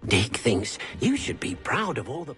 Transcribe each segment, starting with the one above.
Dick thinks you should be proud of all the...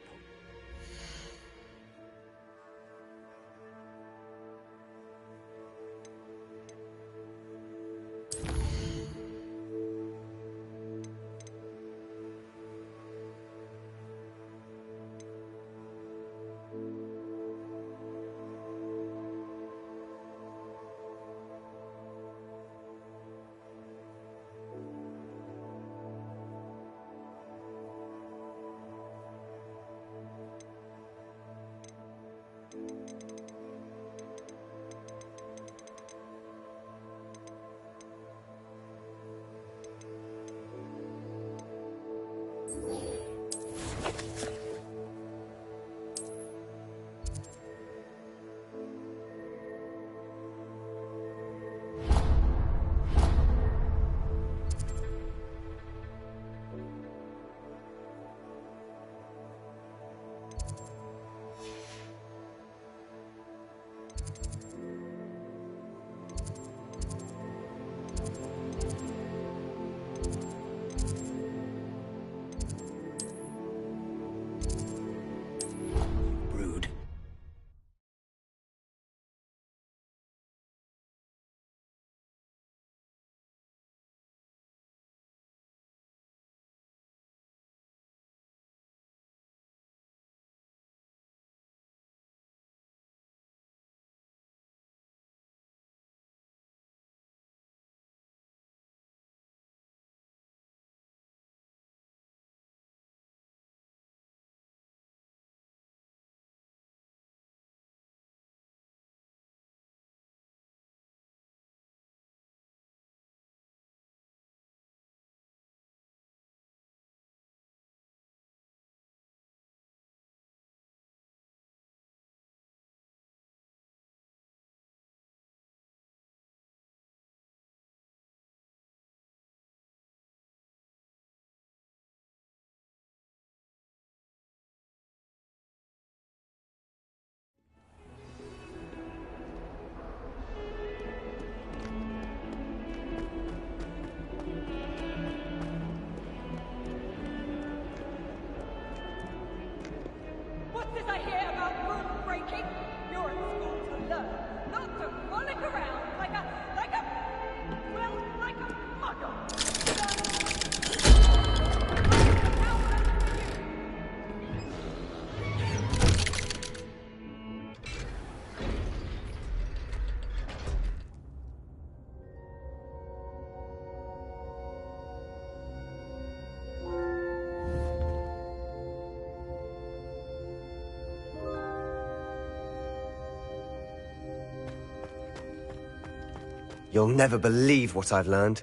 You'll never believe what I've learned.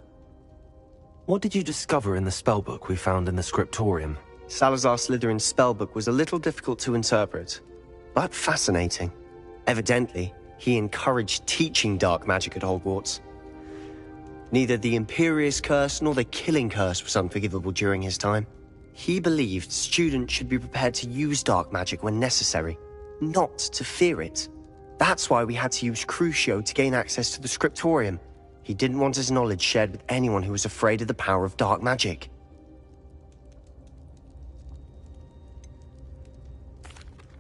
What did you discover in the spellbook we found in the scriptorium? Salazar Slytherin's spellbook was a little difficult to interpret, but fascinating. Evidently, he encouraged teaching dark magic at Hogwarts. Neither the Imperious Curse nor the Killing Curse was unforgivable during his time. He believed students should be prepared to use dark magic when necessary, not to fear it. That's why we had to use Crucio to gain access to the scriptorium. He didn't want his knowledge shared with anyone who was afraid of the power of dark magic.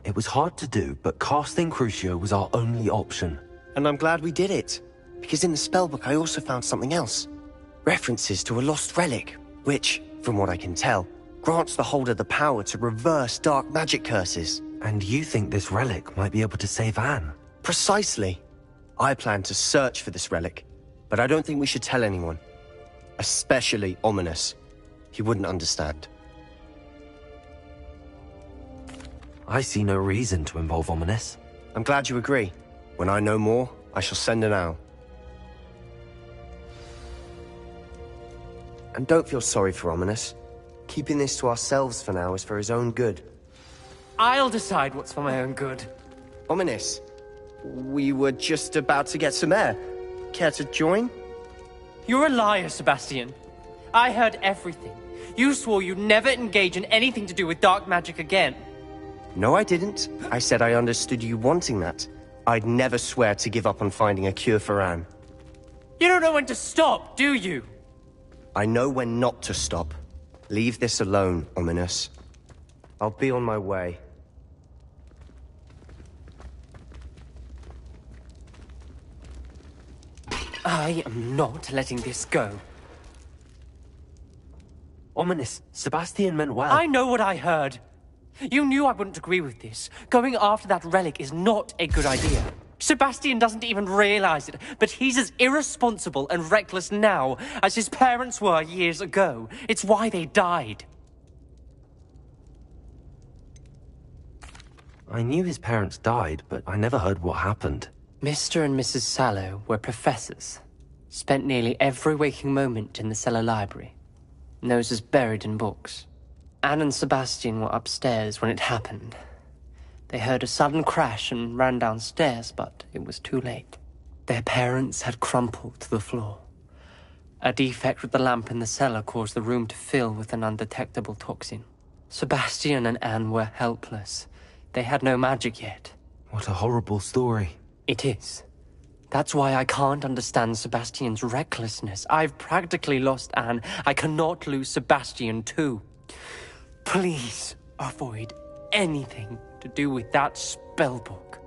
It was hard to do, but casting Crucio was our only option. And I'm glad we did it, because in the spellbook I also found something else. References to a lost relic, which, from what I can tell, grants the holder the power to reverse dark magic curses. And you think this relic might be able to save Anne? Precisely. I plan to search for this relic, but I don't think we should tell anyone. Especially Ominous. He wouldn't understand. I see no reason to involve Ominous. I'm glad you agree. When I know more, I shall send an owl. And don't feel sorry for Ominous. Keeping this to ourselves for now is for his own good. I'll decide what's for my own good. Ominous, we were just about to get some air. Care to join? You're a liar, Sebastian. I heard everything. You swore you'd never engage in anything to do with dark magic again. No, I didn't. I said I understood you wanting that. I'd never swear to give up on finding a cure for Anne. You don't know when to stop, do you? I know when not to stop. Leave this alone, Ominous. I'll be on my way. I am not letting this go. Ominous, Sebastian meant well. I know what I heard. You knew I wouldn't agree with this. Going after that relic is not a good idea. Sebastian doesn't even realize it, but he's as irresponsible and reckless now as his parents were years ago. It's why they died. I knew his parents died, but I never heard what happened. Mr. and Mrs. Sallow were professors. Spent nearly every waking moment in the cellar library. Noses buried in books. Anne and Sebastian were upstairs when it happened. They heard a sudden crash and ran downstairs, but it was too late. Their parents had crumpled to the floor. A defect with the lamp in the cellar caused the room to fill with an undetectable toxin. Sebastian and Anne were helpless. They had no magic yet. What a horrible story. It is. That's why I can't understand Sebastian's recklessness. I've practically lost Anne. I cannot lose Sebastian too. Please avoid anything to do with that spellbook.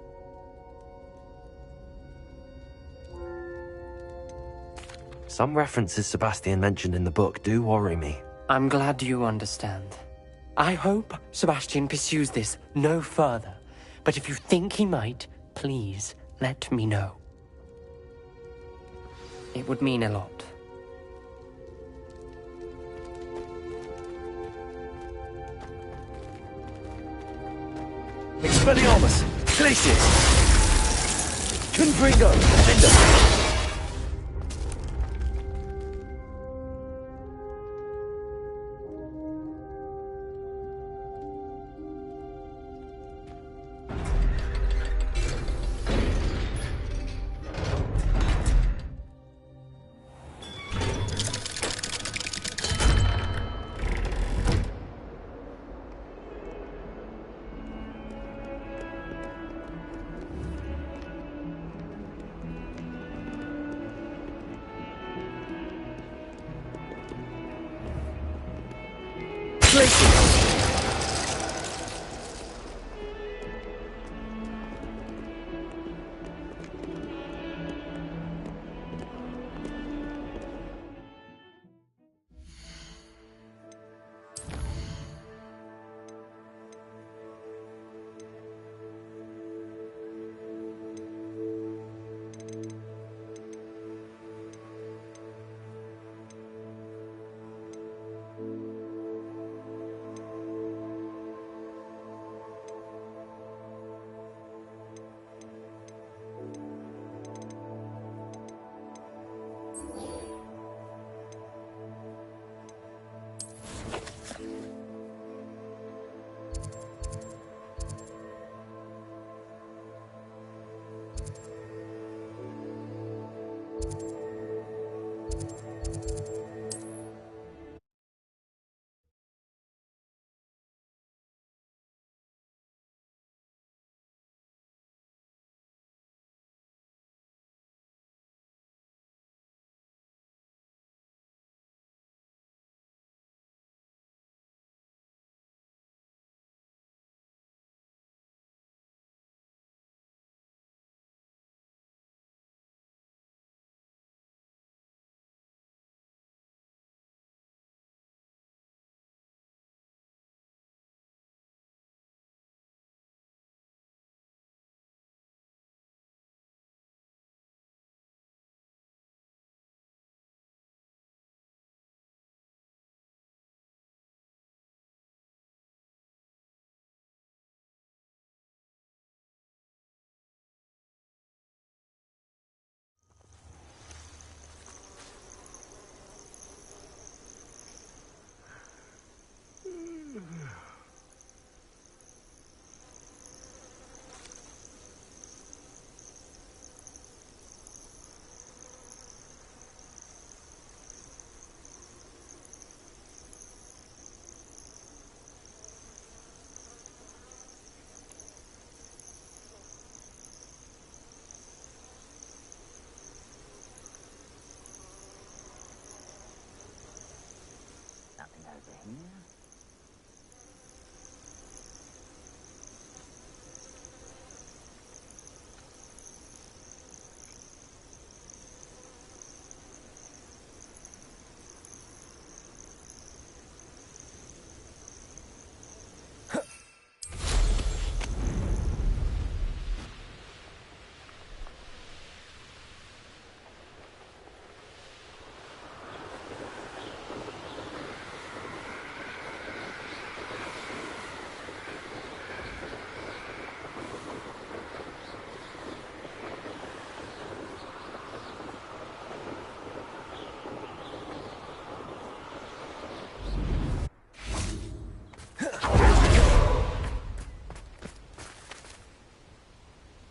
Some references Sebastian mentioned in the book do worry me. I'm glad you understand. I hope Sebastian pursues this no further. But if you think he might, please let me know. It would mean a lot. Expelliarmus! Glacius! Confringo! Defender!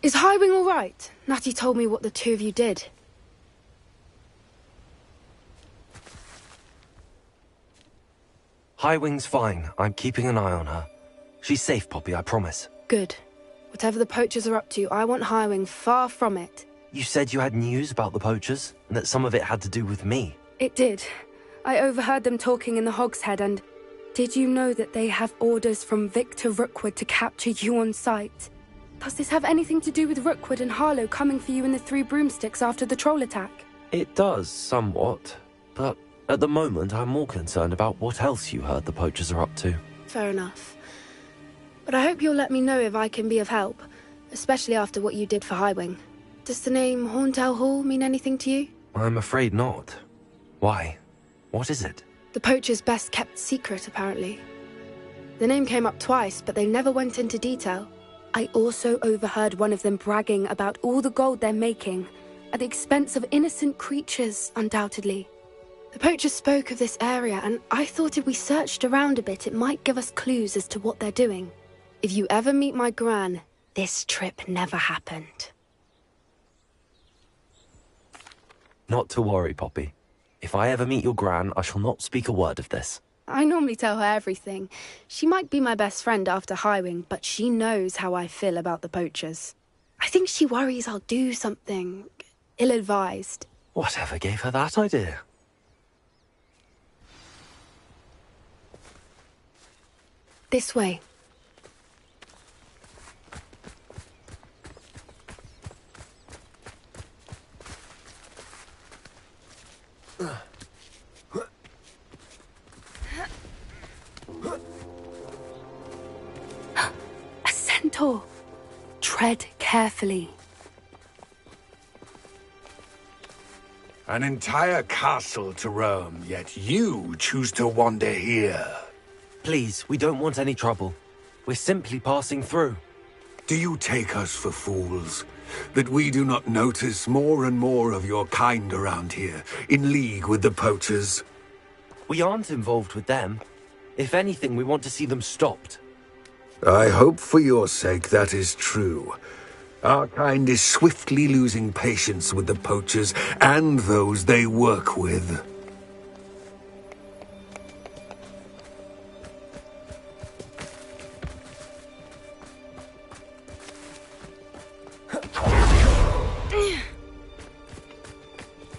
Is Highwing all right? Natty told me what the two of you did. Highwing's fine. I'm keeping an eye on her. She's safe, Poppy, I promise. Good. Whatever the poachers are up to, I want Highwing far from it. You said you had news about the poachers, and that some of it had to do with me. It did. I overheard them talking in the Hogshead, and did you know that they have orders from Victor Rookwood to capture you on sight? Does this have anything to do with Rookwood and Harlow coming for you in the Three Broomsticks after the troll attack? It does, somewhat. But at the moment, I'm more concerned about what else you heard the poachers are up to. Fair enough. But I hope you'll let me know if I can be of help, especially after what you did for Highwing. Does the name Horndale Hall mean anything to you? I'm afraid not. Why? What is it? The poacher's best kept secret, apparently. The name came up twice, but they never went into detail. I also overheard one of them bragging about all the gold they're making, at the expense of innocent creatures, undoubtedly. The poachers spoke of this area, and I thought if we searched around a bit, it might give us clues as to what they're doing. If you ever meet my gran, this trip never happened. Not to worry, Poppy. If I ever meet your gran, I shall not speak a word of this. I normally tell her everything. She might be my best friend after Highwing, but she knows how I feel about the poachers. I think she worries I'll do something ill-advised. Whatever gave her that idea? This way. A centaur. Tread carefully. An entire castle to roam, yet you choose to wander here. Please, we don't want any trouble. We're simply passing through. Do you take us for fools? That we do not notice more and more of your kind around here, in league with the poachers? We aren't involved with them. If anything, we want to see them stopped. I hope for your sake that is true. Our kind is swiftly losing patience with the poachers and those they work with.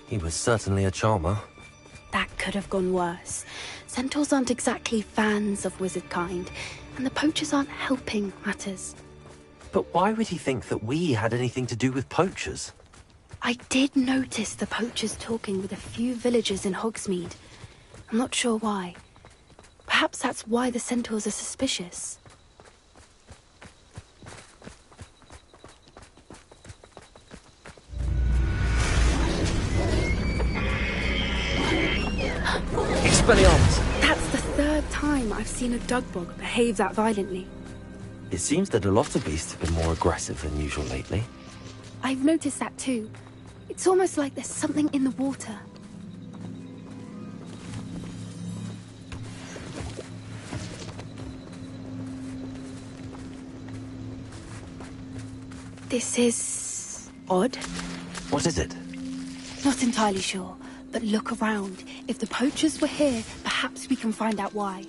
He was certainly a charmer. That could have gone worse. Centaurs aren't exactly fans of wizard kind, and the poachers aren't helping matters. But why would he think that we had anything to do with poachers? I did notice the poachers talking with a few villagers in Hogsmeade. I'm not sure why. Perhaps that's why the centaurs are suspicious. Expelliarmus! That's the third time I've seen a dugbog behave that violently. It seems that a lot of beasts have been more aggressive than usual lately. I've noticed that too. It's almost like there's something in the water. This is odd. What is it? Not entirely sure, but look around. If the poachers were here, perhaps we can find out why.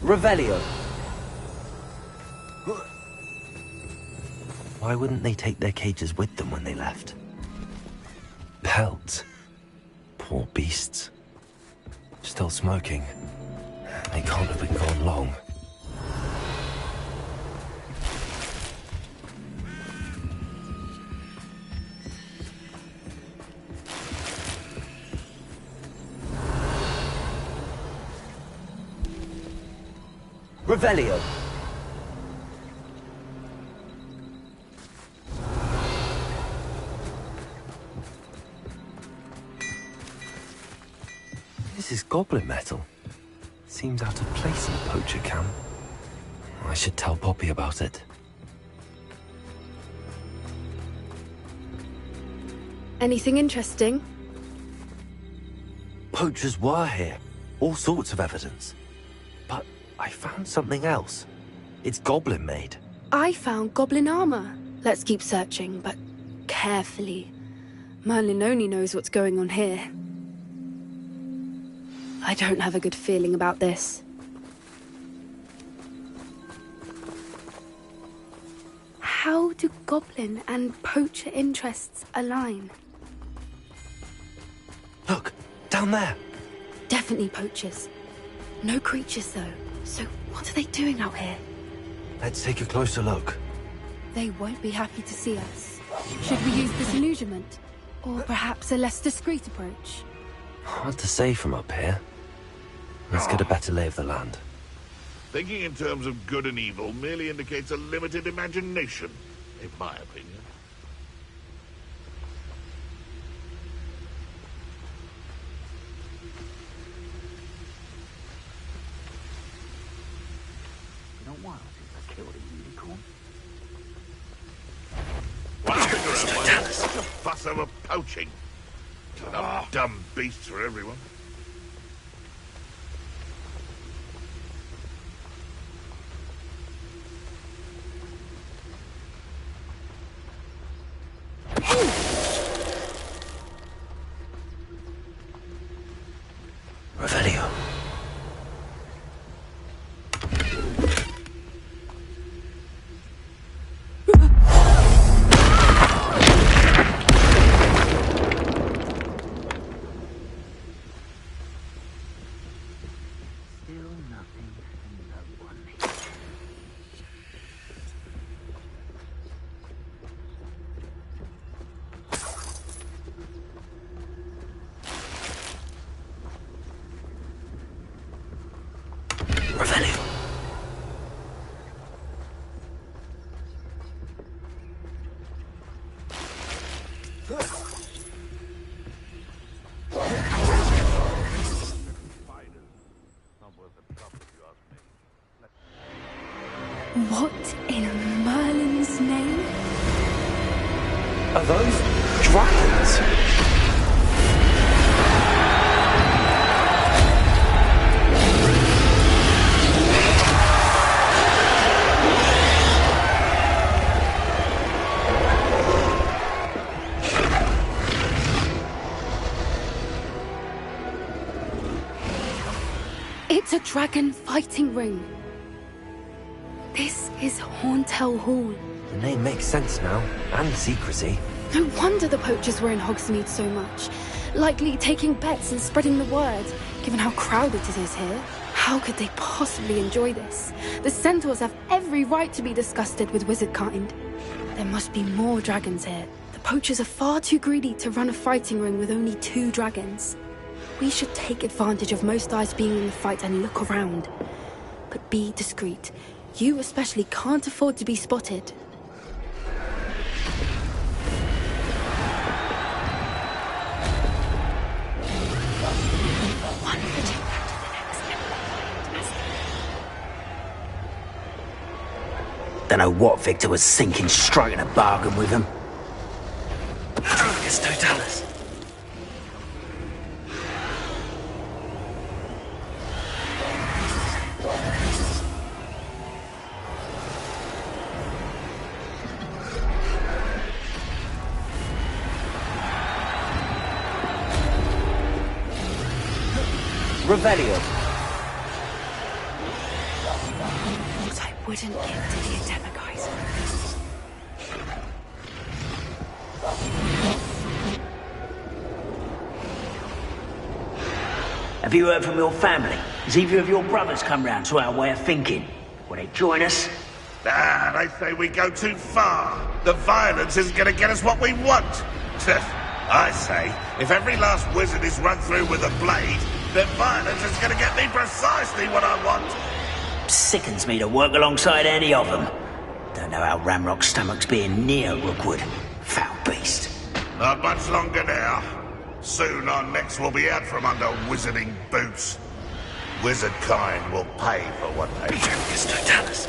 Revelio! Why wouldn't they take their cages with them when they left? Pelts. Poor beasts. Still smoking. They can't have been gone long. Revelio! This is goblin metal. Seems out of place in a poacher camp. I should tell Poppy about it. Anything interesting? Poachers were here. All sorts of evidence. But I found something else. It's goblin-made. I found goblin armor. Let's keep searching, but carefully. Merlin only knows what's going on here. I don't have a good feeling about this. How do goblin and poacher interests align? Look, down there. Definitely poachers. No creatures, though. So what are they doing out here? Let's take a closer look. They won't be happy to see us. Should we use disillusionment? Or perhaps a less discreet approach? Hard to say from up here. Let's get a better lay of the land. Thinking in terms of good and evil merely indicates a limited imagination, in my opinion. Such a fuss over poaching. Enough dumb beasts for everyone. Revelio. What in Merlin's name? Are those dragons? It's a dragon fighting ring. This is Hauntel Hall. The name makes sense now, and secrecy. No wonder the poachers were in Hogsmeade so much. Likely taking bets and spreading the word, given how crowded it is here. How could they possibly enjoy this? The centaurs have every right to be disgusted with wizard kind. There must be more dragons here. The poachers are far too greedy to run a fighting ring with only 2 dragons. We should take advantage of most eyes being in the fight and look around. But be discreet. You especially can't afford to be spotted. Don't know what Victor was thinking, striking a bargain with him. Drugus Totalis. Revelio. What I wouldn't give to be a Demogeyser. Have you heard from your family? Has either of your brothers come round to our way of thinking? Will they join us? Ah, they say we go too far. The violence isn't going to get us what we want. I say, if every last wizard is run through with a blade, then violence is going to get me precisely what I want. Sickens me to work alongside any of them. Don't know how Ramrock's stomach's being near Rookwood. Foul beast. Not much longer now. Soon our necks will be out from under wizarding boots. Wizard kind will pay for what they do. Drugus Totalis.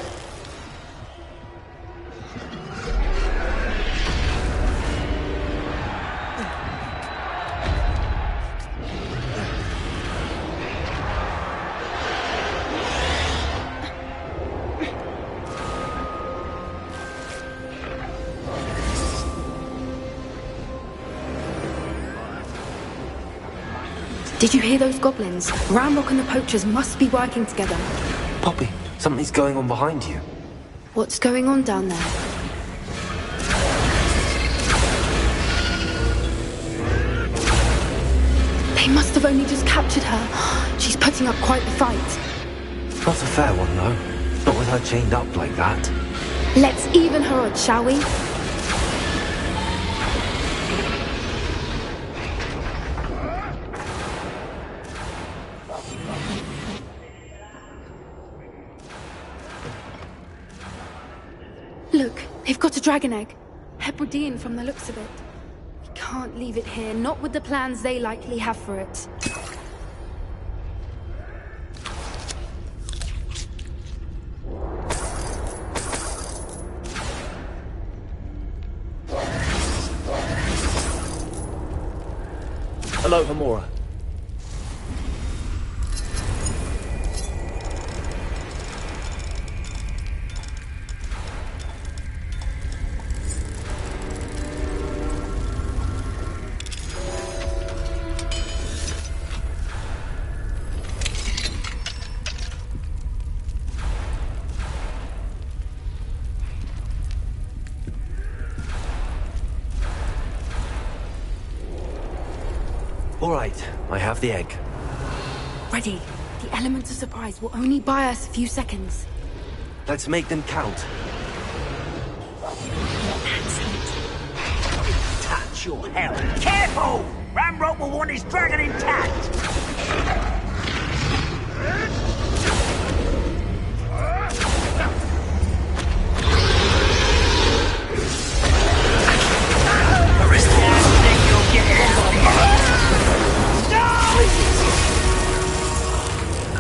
Did you hear those goblins? Ramrock and the poachers must be working together. Poppy, something's going on behind you. What's going on down there? They must have only just captured her. She's putting up quite the fight. Not a fair one, though. Not with her chained up like that. Let's even her odds, shall we? Look, they've got a dragon egg. Hebridean from the looks of it. We can't leave it here, not with the plans they likely have for it. Hello, Hamora. All right, I have the egg. Ready. The element of surprise will only buy us a few seconds. Let's make them count. That's it. Touch your hell. Careful! Ramrock will want his dragon intact.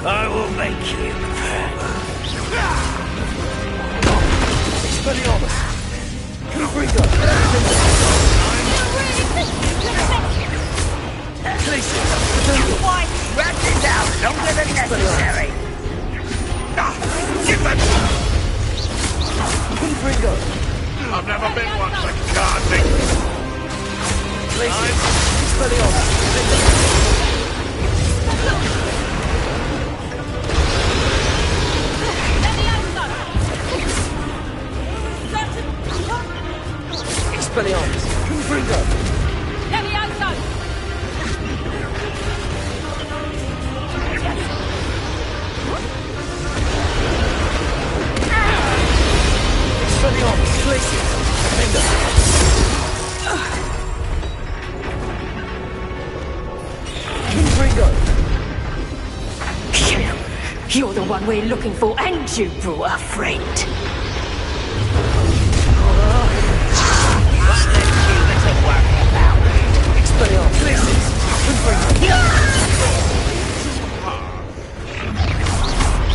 I will make you. Expelliarmus! Confringo! Why? Rat this out longer than necessary. Give it! Confringo! I've never been one for gardening. Expelliarmus! Expelliarmus! Confringo! Expelliarmus! Glacius! Finger! Confringo! You're the one we're looking for, and you brought a friend. Expelliarmus! Glacius! Confringo!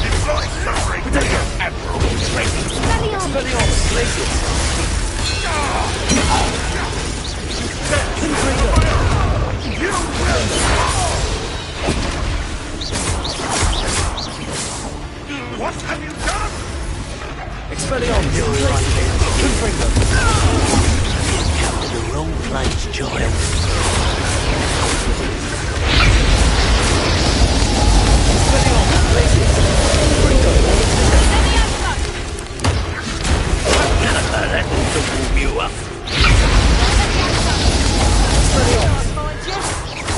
Destroy suffering. Emerald. Expelliarmus! Glacius! Confringo! What have you done? Expelliarmus! Confringo! Come to the wrong place, child. Expelliarmus! Glacius! Confringo! That ought to warm you up. Expelliarmus!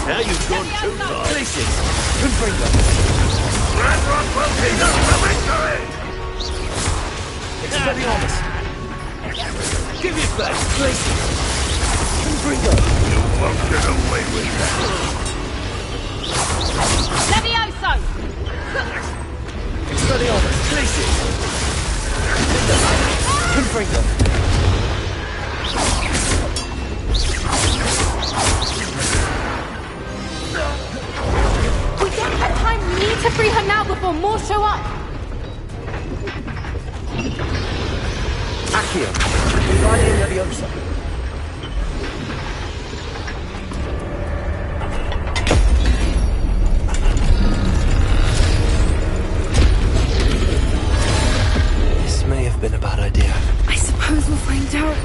Now you've gone too far. Glacius! Confringo! Ramrock will be the victory! Expelliarmus! Give it back! Glacius! Confringo! You won't get away with that. Expelliarmus! Glacius! Confringo! We don't have time. We need to free her now before more show up. Accio! Guardian Leviosa! This may have been a bad idea. I suppose we'll find out.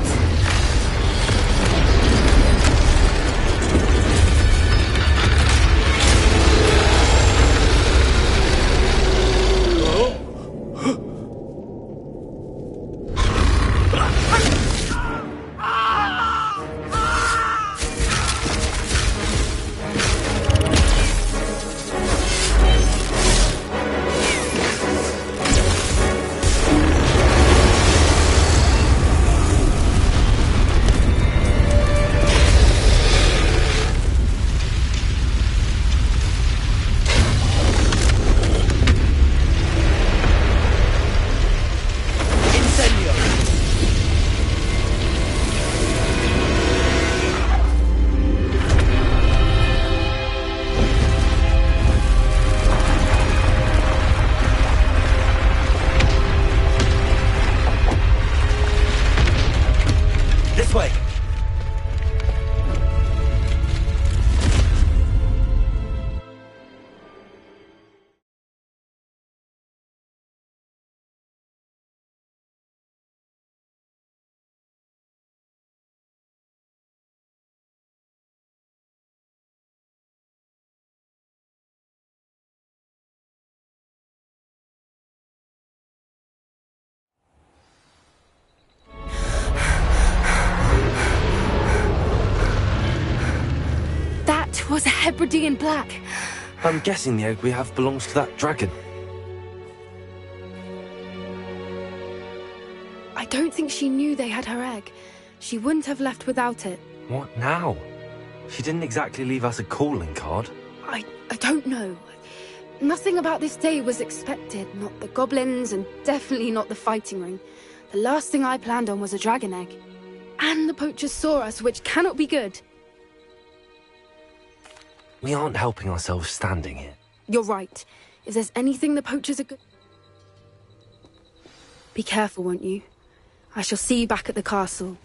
was a Hebridean black. I'm guessing the egg we have belongs to that dragon. I don't think she knew they had her egg. She wouldn't have left without it. What now? She didn't exactly leave us a calling card. I don't know. Nothing about this day was expected. Not the goblins, and definitely not the fighting ring. The last thing I planned on was a dragon egg. And the poachers saw us, which cannot be good. We aren't helping ourselves standing here. You're right. If there's anything the poachers are good... Be careful, won't you? I shall see you back at the castle.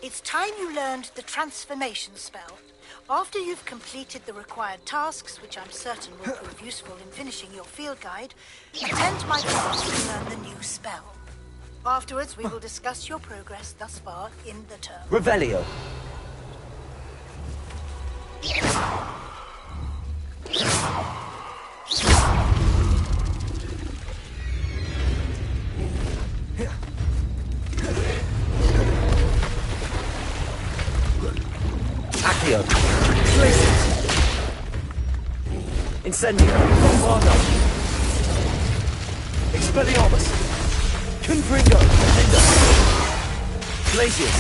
It's time you learned the transformation spell. After you've completed the required tasks, which I'm certain will prove useful in finishing your field guide, attend my class to learn the new spell. Afterwards, we will discuss your progress thus far in the term. Revelio. Accio. Incendio. Bombardo. Expelliarmus. Confringo. Linda. Glacius.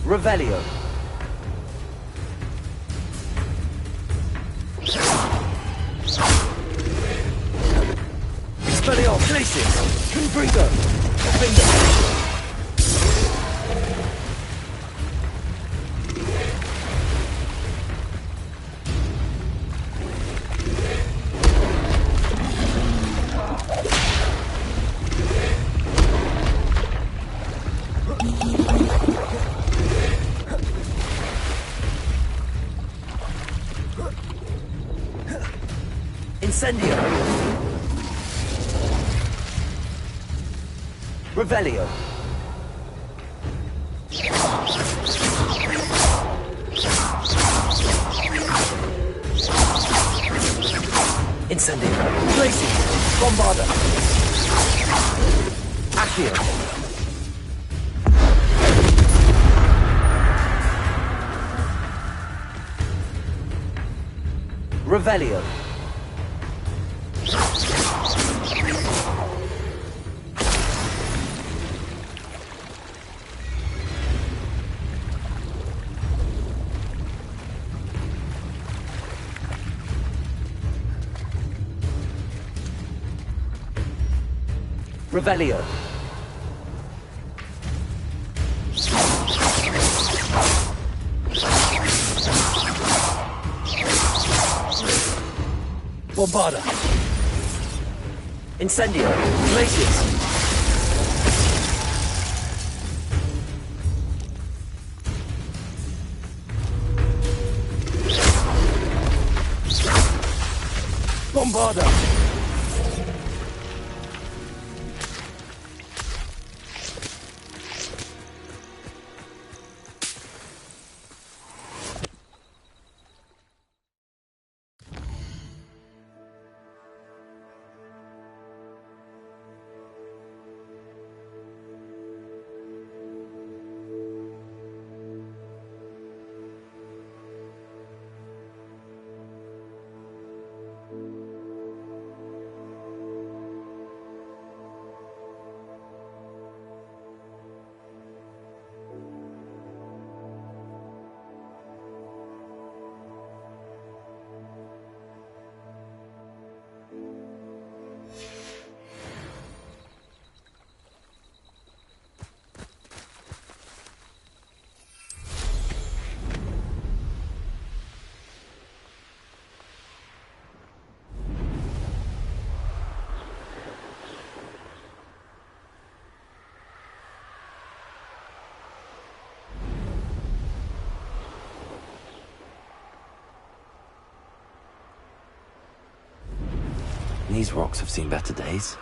Revelio. Expelliarmus. Glacius. Confringo. Linda. Incendio. Revelio. Incendio. Glacius. Bombarda. Accio. Revelio. Revelio. Bombarda. Incendio. Glacius. Bombarda. These rocks have seen better days.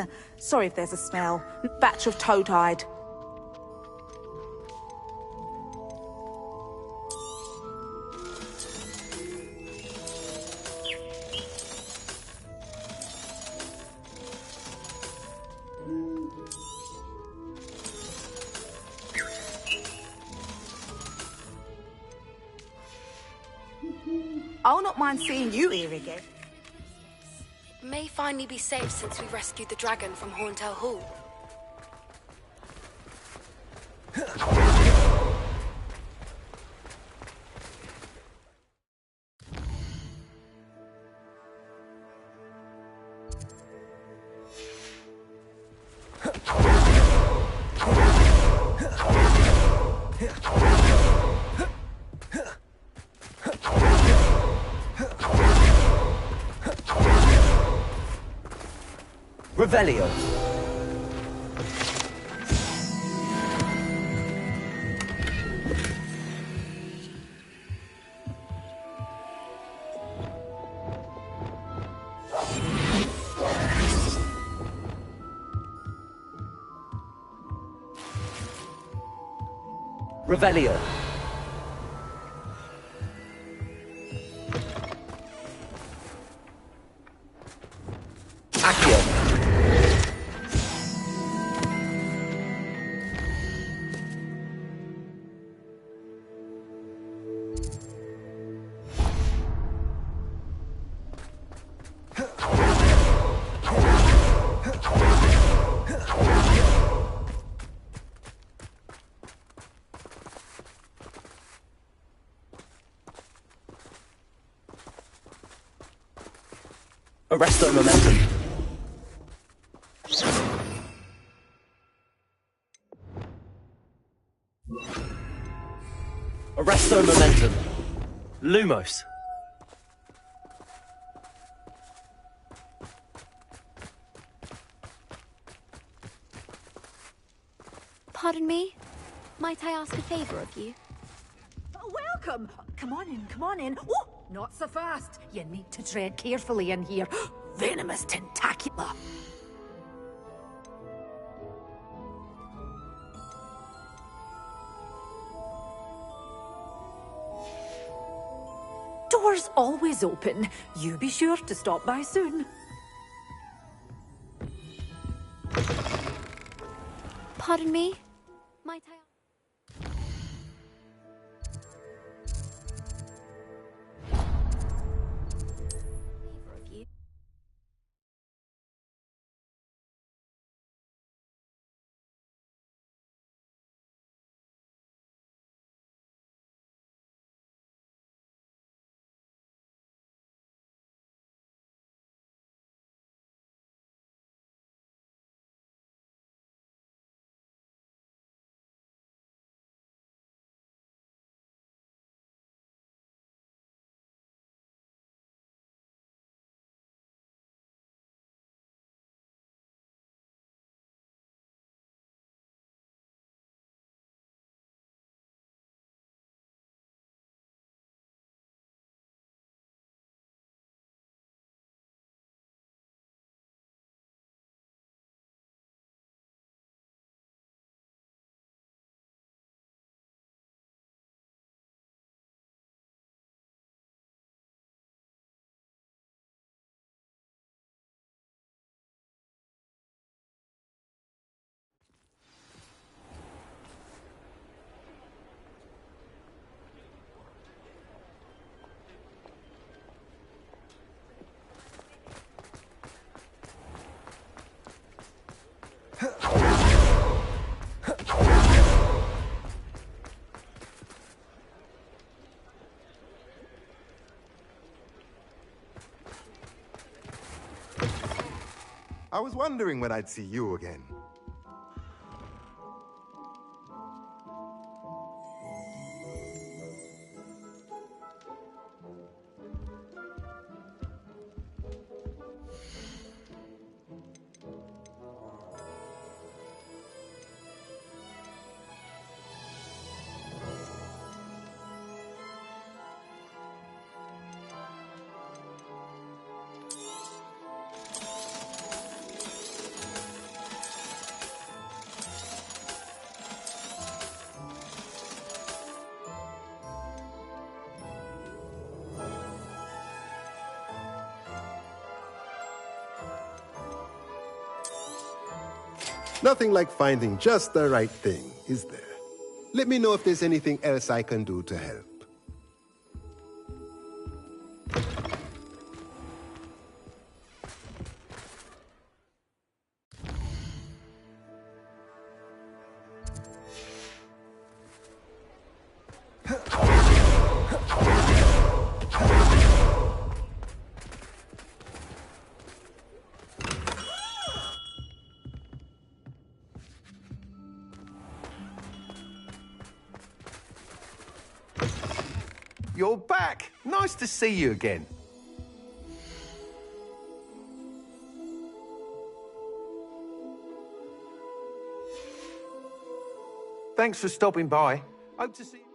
clean. Sorry if there's a smell. Batch of toad-hide. I'll not mind seeing you here again. It may finally be safe since we rescued the dragon from Horntail Hall. Revelio. Revelio. Accio. Arresto momentum. Arresto momentum. Lumos. Pardon me? Might I ask a favor of you? Welcome! Come on in, come on in. Oh, not so fast. You need to tread carefully in here. Venomous tentacula. Doors always open. You be sure to stop by soon. Pardon me? Might I... favor of you? I was wondering when I'd see you again. Nothing like finding just the right thing, is there? Let me know if there's anything else I can do to help. You're back! Nice to see you again. Thanks for stopping by. Hope to see you.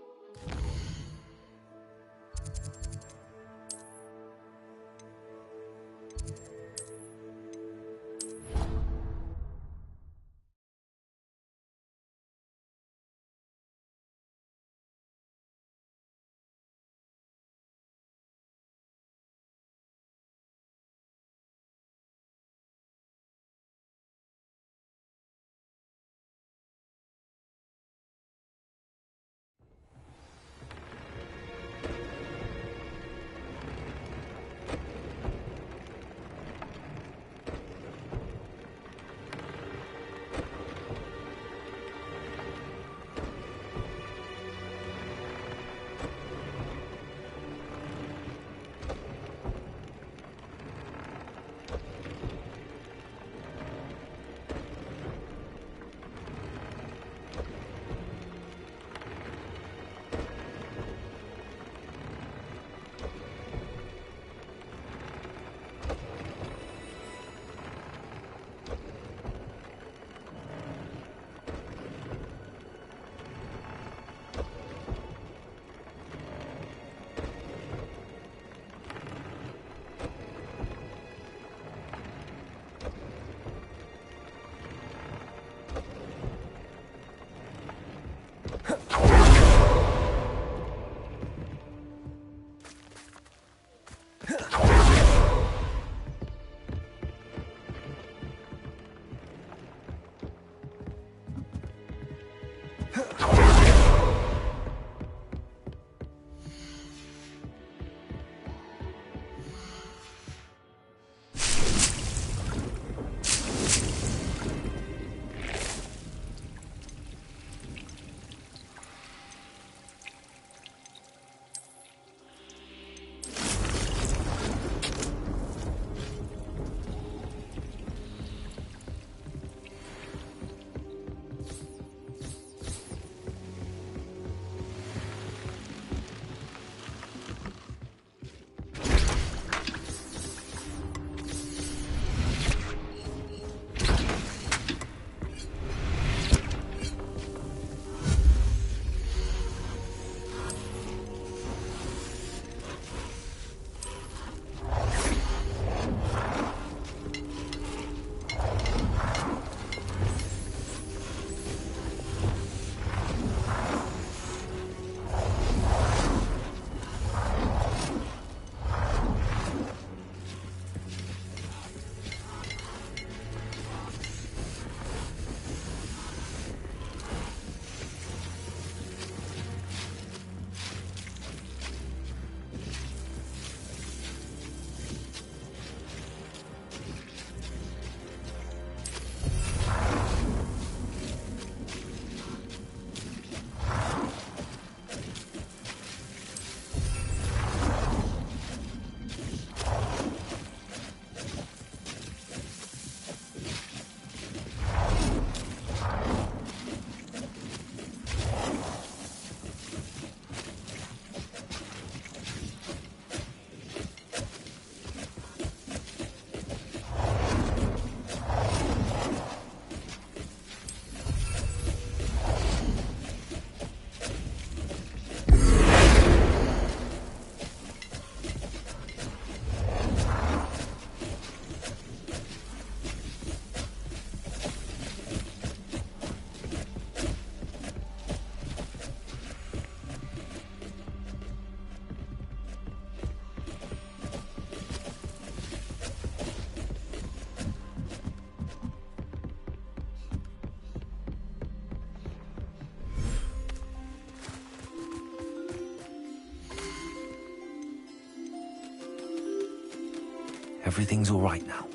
Everything's all right now.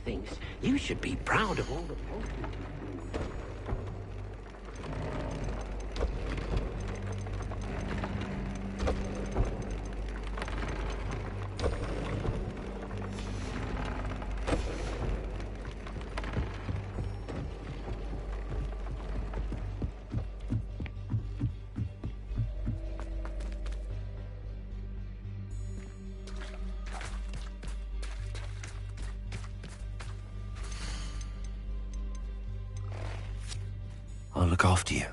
Thinks you should be proud of all the I'll look after you.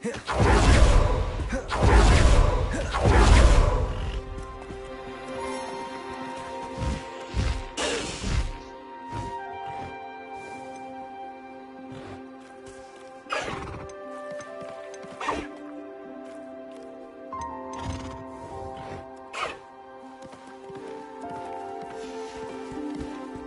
Yeah.